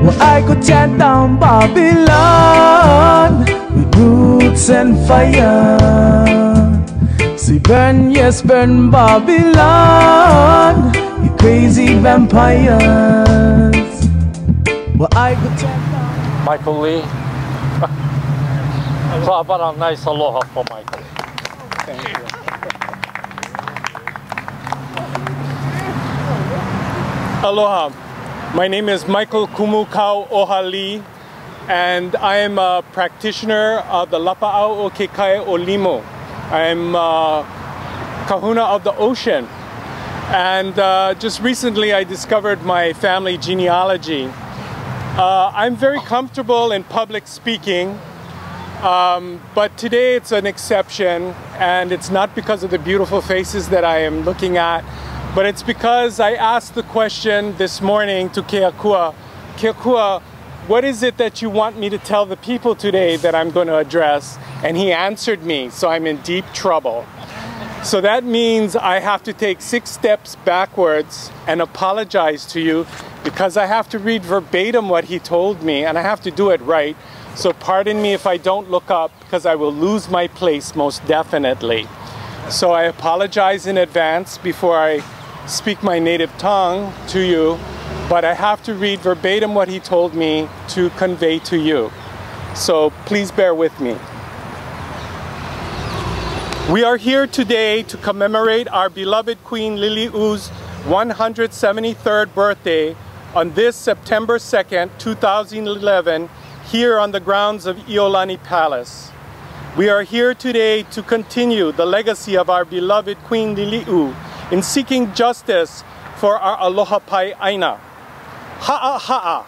Well, I could tear down Babylon with roots and fire. See, burn, yes, burn Babylon, you crazy vampires. Well, I could tear down. Michael Lee. Clap a nice aloha for Michael. Thank you. Aloha. My name is Michael Kumukauoha Lee, and I am a practitioner of the Lapa'au o Kekai o Limo. I am kahuna of the ocean. And just recently I discovered my family genealogy. I'm very comfortable in public speaking, but today it's an exception, and it's not because of the beautiful faces that I am looking at, but it's because I asked the question this morning to Keakua, Keakua, what is it that you want me to tell the people today that I'm going to address? And he answered me, so I'm in deep trouble. So that means I have to take 6 steps backwards and apologize to you, because I have to read verbatim what he told me, and I have to do it right. So pardon me if I don't look up, because I will lose my place most definitely. So I apologize in advance before I speak my native tongue to you, but I have to read verbatim what he told me to convey to you. So please bear with me. We are here today to commemorate our beloved Queen LILIU's 173rd birthday on this September 2nd, 2011, here on the grounds of Iolani Palace. We are here today to continue the legacy of our beloved Queen LILIU in seeking justice for our aloha pai aina. Ha'a ha'a.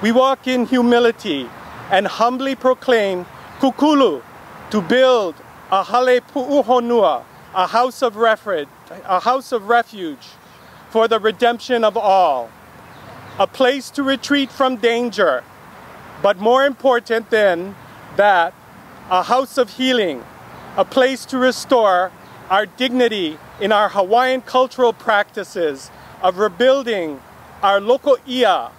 We walk in humility and humbly proclaim kukulu, to build a hale pu'uhonua, a house of refuge for the redemption of all, a place to retreat from danger, but more important than that, a house of healing, a place to restore our dignity in our Hawaiian cultural practices of rebuilding our local ia,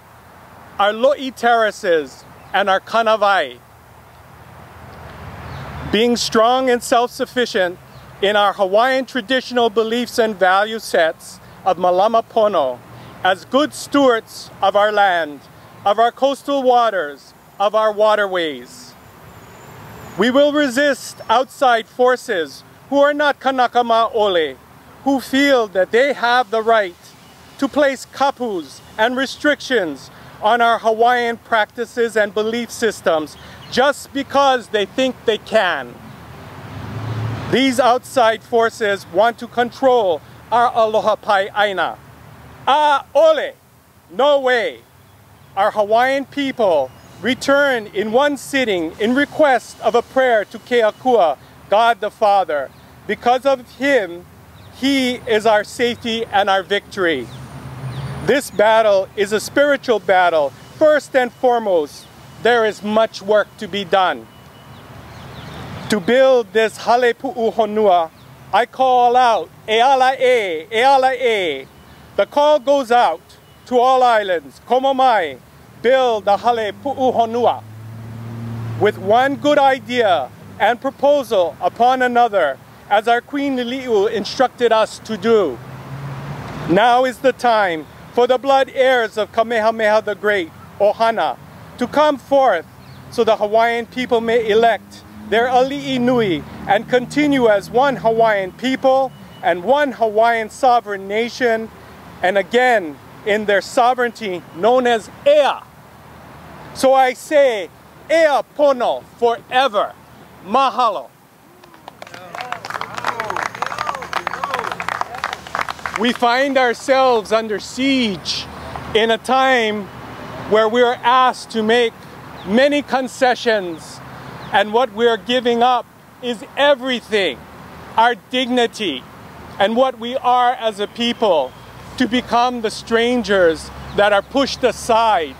our lo'i terraces, and our kanawai. Being strong and self-sufficient in our Hawaiian traditional beliefs and value sets of malama pono, as good stewards of our land, of our coastal waters, of our waterways. We will resist outside forces who are not kanakama ole, who feel that they have the right to place kapus and restrictions on our Hawaiian practices and belief systems just because they think they can. These outside forces want to control our aloha pai aina. Ole, no way. Our Hawaiian people return in one sitting in request of a prayer to Keakua, God the Father. Because of him, he is our safety and our victory. This battle is a spiritual battle. First and foremost, there is much work to be done. To build this hale pu'uhonua, I call out, e ala e, e ala e. The call goes out to all islands, komo mai, build the hale pu'uhonua. With one good idea and proposal upon another, as our Queen LILIU instructed us to do. Now is the time for the blood heirs of Kamehameha the Great, Ohana, to come forth so the Hawaiian people may elect their ali'i nui and continue as one Hawaiian people and one Hawaiian sovereign nation, and again in their sovereignty known as Ea. So I say, Ea pono forever. Mahalo. We find ourselves under siege in a time where we are asked to make many concessions, and what we are giving up is everything, our dignity and what we are as a people, to become the strangers that are pushed aside.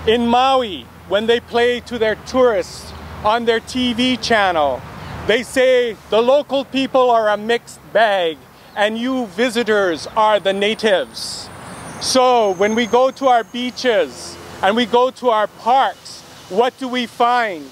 In Maui, when they play to their tourists on their TV channel, they say the local people are a mixed bag and you visitors are the natives. So when we go to our beaches, and we go to our parks, what do we find?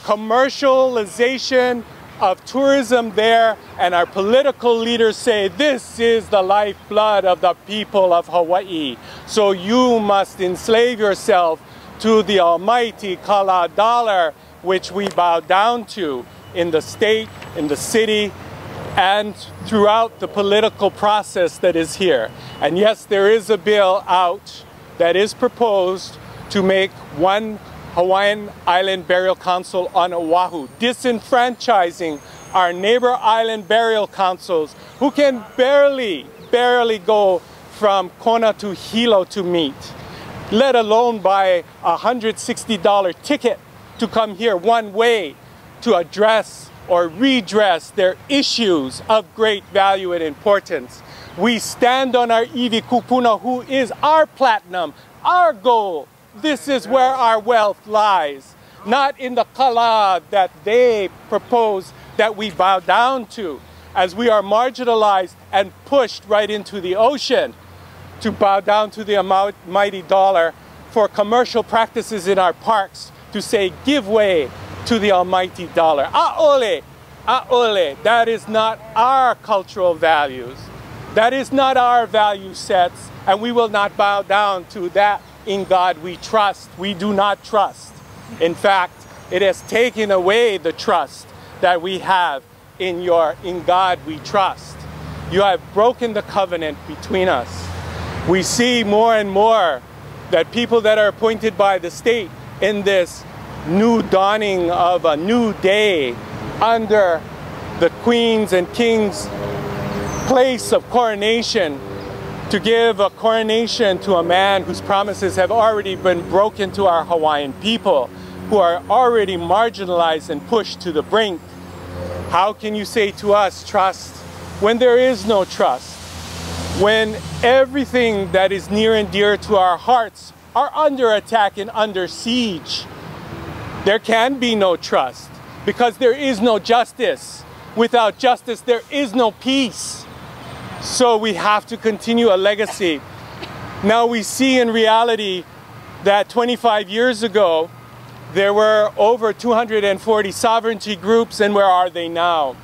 Commercialization of tourism there, and our political leaders say this is the lifeblood of the people of Hawaii. So you must enslave yourself to the almighty kala dollar, which we bow down to in the state, in the city, and throughout the political process that is here. And yes, there is a bill out that is proposed to make one Hawaiian Island Burial Council on Oahu, disenfranchising our neighbor island burial councils who can barely go from Kona to Hilo to meet, let alone buy a $160 ticket to come here one way to address or redress their issues of great value and importance. We stand on our iwi kupuna, who is our platinum, our gold. This is where our wealth lies, not in the kala that they propose that we bow down to, as we are marginalized and pushed right into the ocean to bow down to the mighty dollar for commercial practices in our parks, to say give way to the almighty dollar. A'ole, a'ole, that is not our cultural values. That is not our value sets, and we will not bow down to that. In God we trust. We do not trust. In fact, it has taken away the trust that we have in God we trust. You have broken the covenant between us. We see more and more that people that are appointed by the state in this new dawning of a new day under the Queen's and King's place of coronation, to give a coronation to a man whose promises have already been broken to our Hawaiian people, who are already marginalized and pushed to the brink. How can you say to us trust when there is no trust? When everything that is near and dear to our hearts are under attack and under siege? There can be no trust because there is no justice. Without justice, there is no peace. So we have to continue a legacy. Now we see in reality that 25 years ago, there were over 240 sovereignty groups, and where are they now?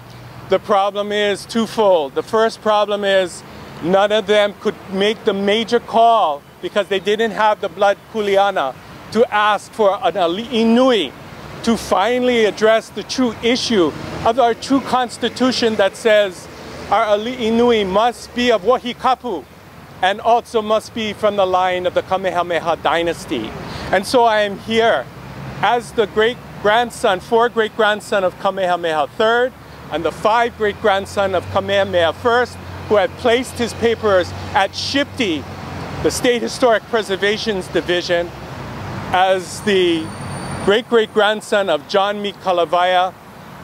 The problem is twofold. The first problem is none of them could make the major call because they didn't have the blood kuleana to ask for an ali'i nui to finally address the true issue of our true constitution that says our ali'i nui must be of Wahikapu and also must be from the line of the Kamehameha dynasty. And so I am here as the great-grandson, great-grandson of Kamehameha III and the 5 great-grandson of Kamehameha I, who had placed his papers at SHPTI, the State Historic Preservations Division, as the great-great-grandson of John Meek Kalawaya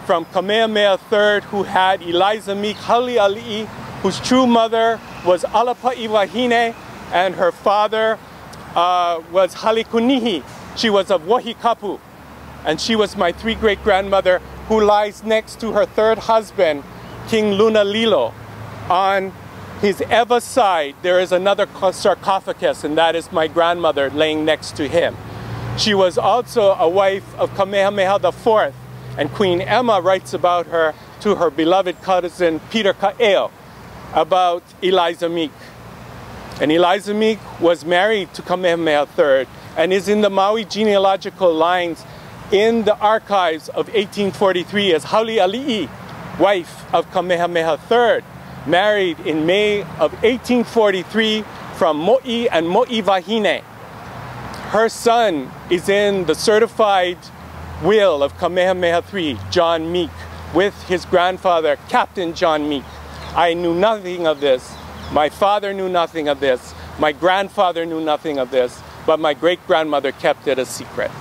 from Kamehameha III, who had Eliza Meek Hali Ali'i, whose true mother was Alapa'i Wahine, and her father was Halikunihi. She was of Wahikapu, and she was my 3 great-grandmother, who lies next to her 3rd husband, King Lunalilo. On his Eva side, there is another sarcophagus, and that is my grandmother laying next to him. She was also a wife of Kamehameha IV, and Queen Emma writes about her to her beloved cousin Peter Ka'eo about Eliza Meek. And Eliza Meek was married to Kamehameha III and is in the Maui genealogical lines in the archives of 1843 as Hauli Ali'i, wife of Kamehameha III, married in May of 1843 from Mo'i and Mo'i Wahine. Her son is in the certified will of Kamehameha III, John Meek, with his grandfather, Captain John Meek. I knew nothing of this. My father knew nothing of this. My grandfather knew nothing of this, but my great-grandmother kept it a secret.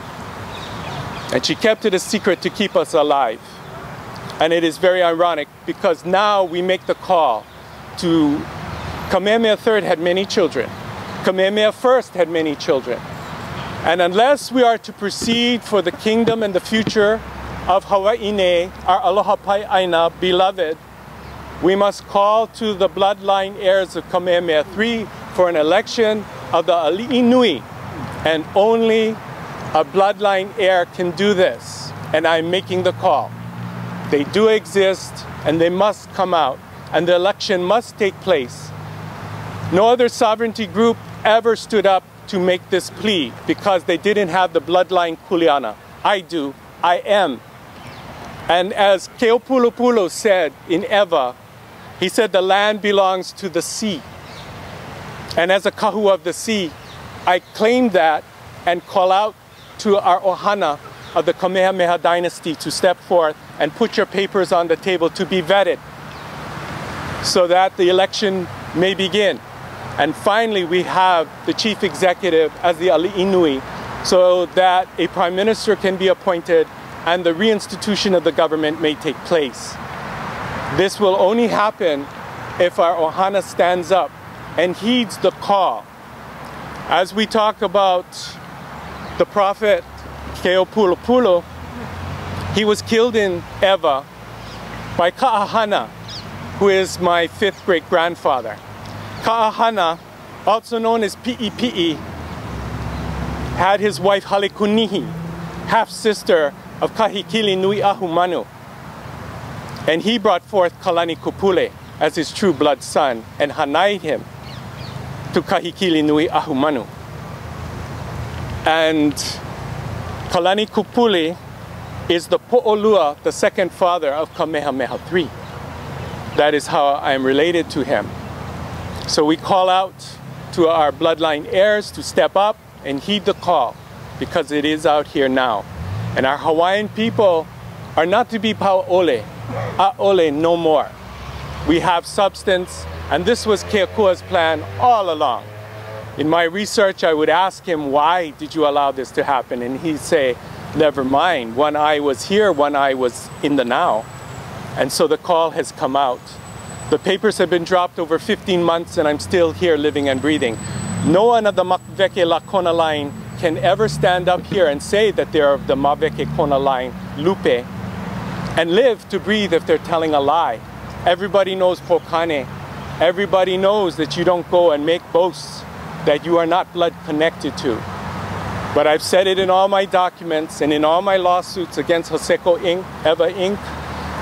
And she kept it a secret to keep us alive. And it is very ironic because now we make the call to Kamehameha III had many children. Kamehameha I had many children. And unless we are to proceed for the kingdom and the future of Hawaiʻi, our Aloha Pai Aina, beloved, we must call to the bloodline heirs of Kamehameha III for an election of the ali'i nui And only a bloodline heir can do this. And I'm making the call. They do exist and they must come out. And the election must take place. No other sovereignty group ever stood up to make this plea because they didn't have the bloodline kuleana. I do. I am. And as Keopulupulo said in Eva, he said the land belongs to the sea. And as a kahu of the sea, I claim that and call out to our ohana of the Kamehameha dynasty to step forth and put your papers on the table to be vetted so that the election may begin. And finally, we have the chief executive as the ali'inui so that a prime minister can be appointed and the reinstitution of the government may take place. This will only happen if our ohana stands up and heeds the call. As we talk about the prophet Keopulupulo, he was killed in Eva by Ka'ahana, who is my 5th great grandfather. Ka'ahana, also known as Pi'ipi'i, had his wife Halekunihi, half-sister of Kahikili Nui Ahumanu. And he brought forth Kalani Kupule as his true blood son and hanai'd him to Kahikili Nui Ahumanu. And Kalani Kupule is the Po'olua, the second father of Kamehameha III. That is how I am related to him. So we call out to our bloodline heirs to step up and heed the call because it is out here now. And our Hawaiian people are not to be pa'ole, a'ole no more. We have substance, and this was Keakua's plan all along. In my research, I would ask him, why did you allow this to happen? And he'd say, never mind, one eye was here, one eye was in the now. And so the call has come out. The papers have been dropped over 15 months and I'm still here living and breathing. No one of the Maveke Lakona line can ever stand up here and say that they're of the Maveke Kona line, Lupe, and live to breathe if they're telling a lie. Everybody knows Pokane. Everybody knows that you don't go and make boasts that you are not blood connected to. But I've said it in all my documents and in all my lawsuits against Hoseko Inc., Eva Inc.,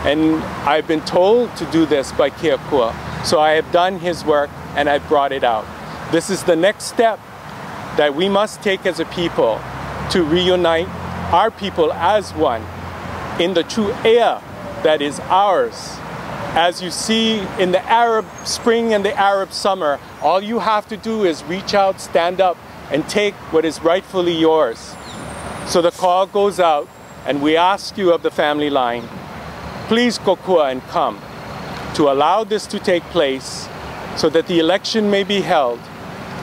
and I've been told to do this by Keakua. So I have done his work and I've brought it out. This is the next step that we must take as a people to reunite our people as one in the true ea that is ours. As you see in the Arab spring and the Arab summer, all you have to do is reach out, stand up, and take what is rightfully yours. So the call goes out, and we ask you of the family line, please kokua and come to allow this to take place so that the election may be held.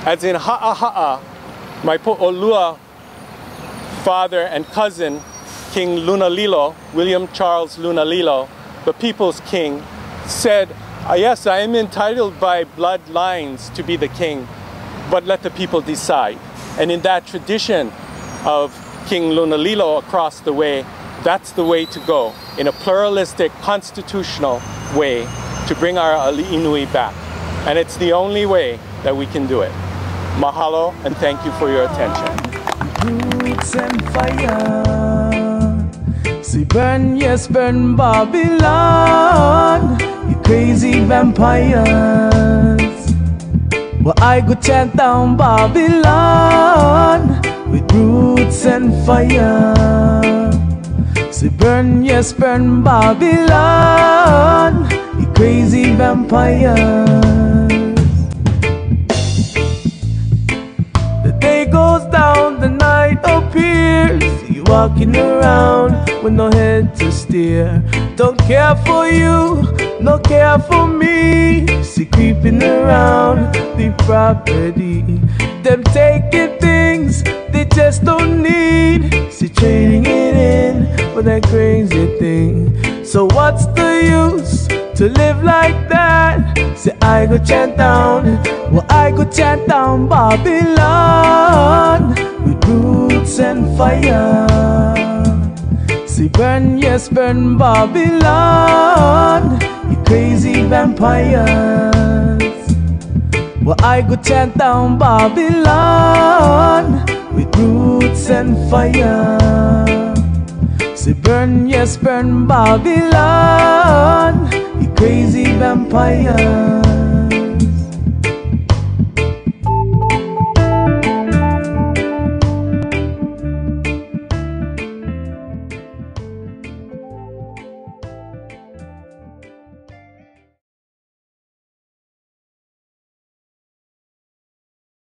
As in Ha'aha'a, my Po'olua father and cousin, King Lunalilo, William Charles Lunalilo, the people's king, said, yes, I am entitled by bloodlines to be the king, but let the people decide. And in that tradition of King Lunalilo across the way, that's the way to go, in a pluralistic, constitutional way to bring our ali'inui back. And it's the only way that we can do it. Mahalo, and thank you for your attention. Roots and fire. See, burn, yes, burn Babylon. You crazy vampires. Well, I go chant down Babylon with roots and fire. See, burn, yes, burn Babylon. You crazy vampires. The day goes down, the night appears. You walking around with no head to steer. Don't care for you, no care for me. See, creeping around the property. Them taking things they just don't need. See, trading it in for that crazy thing. So what's the use to live like that? Say, I go chant down, well, I go chant down Babylon with roots and fire. See, burn, yes, burn Babylon, you crazy vampires. Well, I go chant down Babylon with send fire. Say burn, yes, burn Babylon, you crazy vampire.